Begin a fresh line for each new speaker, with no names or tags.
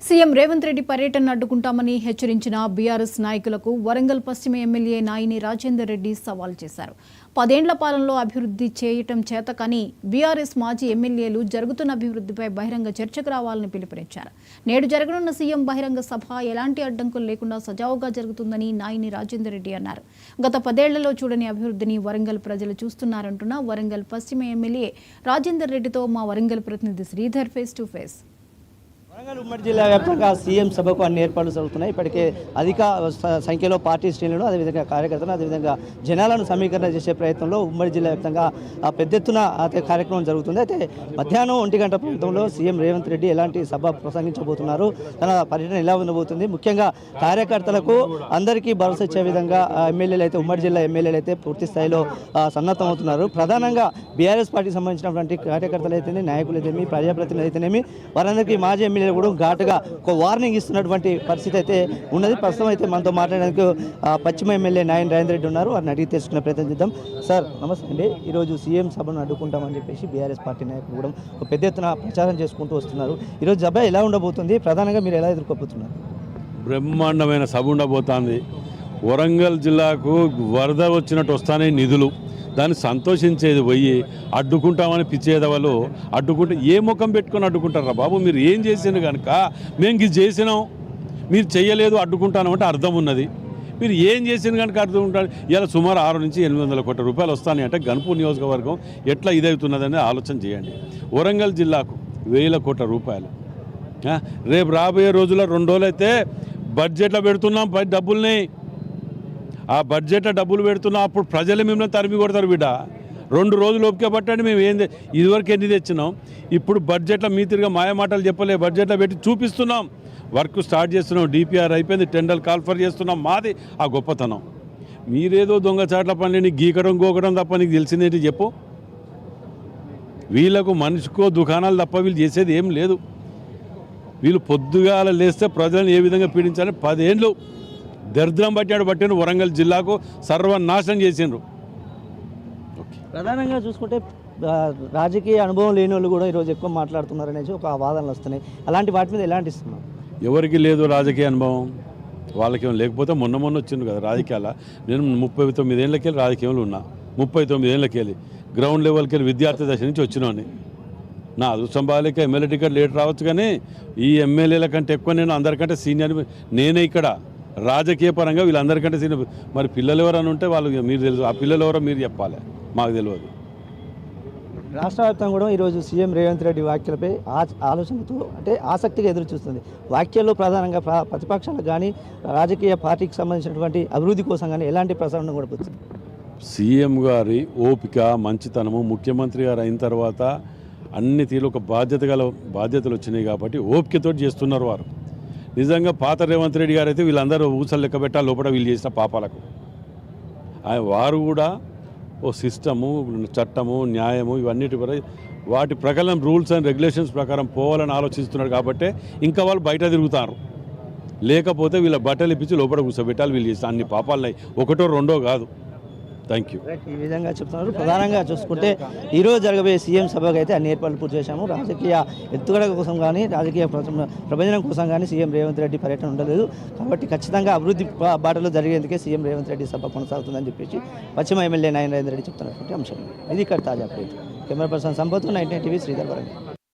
CM Revanth Reddy పర్యటన అడ్డుకుంటామని హెచ్చరించిన BRS నాయకులకు వరంగల్ పశ్చిమ ఎమ్మెల్యే నాయిని రాజేందర్ రెడ్డి సవాల్ చేశారు. 10 ఏళ్ల పాలనలో అభివృద్ధి చేయటం చేతకాని బీఆర్ఎస్ మాజీ ఎమ్మెల్యేలు జరుగుతున్న అభివృద్ధిపై బహిరంగ చర్చకు రావాలని పిలుపునిచ్చారు. నేడు జరగనున్న సీఎం బహిరంగ సభ ఎలాంటి అడ్డంకులు లేకుండా సజావుగా జరుగుతుందని నాయిని రాజేందర్ రెడ్డి అన్నారు. గత 10 ఏళ్లలో చూడని అభివృద్ధిని వరంగల్ ప్రజలు చూస్తున్నారంటున్న వరంగల్ పశ్చిమ ఎమ్మెల్యే రాజేందర్ రెడ్డితో మా వరంగల్ ప్రతినిధి Sridhar face to face.
Warangal ఉమ్మడి జిల్లా వ్యాప్తంగా సీఎం సభకు అన్ని ఏర్పాట్లు జరుగుతున్నాయి. ఇప్పటికే అధిక సంఖ్యలో పార్టీ శ్రేణులు, అదేవిధంగా కార్యకర్తలు, అదేవిధంగా జనాలను సమీకరణ చేసే ప్రయత్నంలో ఉమ్మడి జిల్లా వ్యాప్తంగా పెద్ద ఎత్తున కార్యక్రమం జరుగుతుంది. అయితే మధ్యాహ్నం 1 గంట ప్రాంతంలో సీఎం రేవంత్ రెడ్డి ఎలాంటి సభ ప్రసంగించబోతున్నారు, తన పర్యటన ఎలా ఉండబోతుంది, ముఖ్యంగా కార్యకర్తలకు అందరికీ భరోసా ఇచ్చే విధంగా ఎమ్మెల్యేలు అయితే ఉమ్మడి జిల్లా ఎమ్మెల్యేలు అయితే పూర్తి స్థాయిలో సన్నద్ధమవుతున్నారు. ప్రధానంగా బీఆర్ఎస్ పార్టీకి సంబంధించినటువంటి కార్యకర్తలు అయితేనే, నాయకులు అయితేనేమి, ప్రజాప్రతినిధులు అయితేనేమి, వారందరికీ మాజీ ఎమ్మెల్యే కూడా ఘాటుగా ఒక వార్నింగ్ ఇస్తున్నటువంటి పరిస్థితి అయితే ఉన్నది. ప్రస్తుతం అయితే మనతో మాట్లాడడానికి పశ్చిమ ఎమ్మెల్యే నాయని రాజేందర్ రెడ్డి ఉన్నారు. వారిని అడిగి తెలుసుకునే ప్రయత్నం చేద్దాం. సార్ నమస్తే అండి. ఈరోజు సీఎం సభను అడ్డుకుంటామని చెప్పేసి బీఆర్ఎస్ పార్టీ నాయకులు కూడా ఒక పెద్ద ఎత్తున ప్రచారం చేసుకుంటూ వస్తున్నారు. ఈరోజు సభ ఎలా ఉండబోతుంది, ప్రధానంగా మీరు ఎలా ఎదుర్కోబోతున్నారు?
బ్రహ్మాండమైన సభ ఉండబోతోంది. వరంగల్ జిల్లాకు వరద వచ్చినట్టు వస్తానే నిధులు, దాన్ని సంతోషించేది పోయి అడ్డుకుంటామని పిచ్చేది వాళ్ళు అడ్డుకుంటే ఏ ముఖం పెట్టుకొని అడ్డుకుంటారా బాబు? మీరు ఏం చేసినా కనుక మేము ఇది చేసినాం, మీరు చేయలేదు అడ్డుకుంటామంటే అర్థం ఉన్నది. మీరు ఏం చేసిన కనుక అడ్డుకుంటారు. ఇలా సుమారు 600 నుంచి 800 కోట్ల రూపాయలు వస్తాయి అంటే గన్పూర్ నియోజకవర్గం ఎట్లా ఇదవుతున్నదని ఆలోచన చేయండి. వరంగల్ జిల్లాకు 1000 కోట్ల రూపాయలు రేపు రాబోయే రోజుల్లో 2 రోజులు అయితే బడ్జెట్లో పెడుతున్నాం డబ్బుల్ని. ఆ బడ్జెట్లో డబ్బులు పెడుతున్నాం, అప్పుడు ప్రజలు మిమ్మల్ని తరిమి కొడతారు బిడ్డ. 2 రోజులు ఓపిక పట్టండి. మేము ఇదివరకు ఎన్ని తెచ్చినాం, ఇప్పుడు బడ్జెట్లో మీ తిరిగా మాయమాటలు చెప్పలే, బడ్జెట్లో పెట్టి చూపిస్తున్నాం. వర్క్ స్టార్ట్ చేస్తున్నాం, డిపిఆర్ అయిపోయింది, టెండర్ కాల్ఫర్ చేస్తున్నాం. మాది ఆ గొప్పతనం. మీరేదో దొంగచాట్ల పనులని గీకడం గోకడం తప్ప నీకు తెలిసిందేంటి చెప్పు? వీళ్ళకు మనిషికో దుకాణాలు తప్ప వీళ్ళు చేసేది ఏం లేదు. వీళ్ళు పొద్దుగాల లేస్తే ప్రజలను ఏ విధంగా పీడించాలని 10 ఏళ్ళు దరిద్రం పట్టిన వరంగల్ జిల్లాకు సర్వనాశనం చేసిండ్రు.
ప్రధానంగా చూసుకుంటే రాజకీయ అనుభవం లేని వాళ్ళు కూడా ఈరోజు ఎక్కువ మాట్లాడుతున్నారు అనేసి ఒక వాదనలు వస్తున్నాయి. అలాంటి వాటి మీద ఎలాంటి ఇస్తున్నాం?
ఎవరికి లేదు రాజకీయ అనుభవం, వాళ్ళకేం లేకపోతే మొన్న వచ్చిండ్రు కదా రాజకీయాల. నేను 39 ఏళ్ళకెళ్ళి రాజకీయంలో ఉన్నా. 39 ఏళ్ళకెళ్ళి గ్రౌండ్ లెవెల్కి వెళ్ళి విద్యార్థి దశ నుంచి వచ్చినాను. నా అదృష్టం బాలేక ఎమ్మెల్యే టికెట్ లేట్ రావచ్చు, కానీ ఈ ఎమ్మెల్యేల కంటే ఎక్కువ నేను అందరికంటే సీనియర్ నేనే ఇక్కడ రాజకీయ పరంగా. వీళ్ళందరికంటే సీనియర్. మరి పిల్లలు ఎవరైనా ఉంటే వాళ్ళు మీరు తెలుసు, ఆ పిల్లలు ఎవరో మీరు చెప్పాలి, మాకు తెలియదు.
రాష్ట్ర వ్యాప్తంగా కూడా ఈరోజు సీఎం రేవంత్ రెడ్డి వ్యాఖ్యలపై ఆలోచనతో అంటే ఆసక్తిగా ఎదురు చూస్తుంది. వ్యాఖ్యల్లో ప్రధానంగా ప్రతిపక్షాలకు కానీ రాజకీయ పార్టీకి సంబంధించినటువంటి అభివృద్ధి కోసం కానీ ఎలాంటి ప్రసారం కూడా వచ్చింది?
సీఎం గారి ఓపిక, మంచితనము, ముఖ్యమంత్రి గారు అయిన తర్వాత అన్ని తీరు ఒక బాధ్యతలు వచ్చినాయి కాబట్టి ఓపికతో చేస్తున్నారు వారు. నిజంగా పాత రేవంత్ రెడ్డి గారు అయితే వీళ్ళందరూ ఊసలు లెక్క పెట్టాలి లోపల వీళ్ళు చేసిన పాపాలకు. వారు కూడా ఓ సిస్టము, చట్టము, న్యాయము ఇవన్నిటి వాటి ప్రకారం రూల్స్ అండ్ రెగ్యులేషన్స్ ప్రకారం పోవాలని ఆలోచిస్తున్నారు కాబట్టి ఇంకా వాళ్ళు బయట తిరుగుతారు. లేకపోతే వీళ్ళ బట్టలు ఇప్పించి లోపల కూర్చోబెట్టాలి. వీళ్ళు చేసిన అన్ని పాపాలున్నాయి, 1, 2 కాదు. Thank you.
ఈ విధంగా చెప్తున్నారు. ప్రధానంగా చూసుకుంటే ఈరోజు జరగబోయే సీఎం సభకు అయితే అన్ని ఏర్పాట్లు పూర్తి చేశాము. రాజకీయ ఎత్తుగడ కోసం కానీ రాజకీయ ప్రబంధనం కోసం కానీ సీఎం రేవంత్ రెడ్డి పర్యటన ఉండలేదు. కాబట్టి ఖచ్చితంగా అభివృద్ధి బాటలో జరిగేందుకే సీఎం రేవంత్ రెడ్డి సభ కొనసాగుతుందని చెప్పేసి పశ్చిమ ఎమ్మెల్యే నాయని రాజేందర్ రెడ్డి చెప్తున్నటువంటి అంశం ఇది. ఇక్కడ తాజా update. Camera person Sampath, 19 TV, Sridhar Warangal.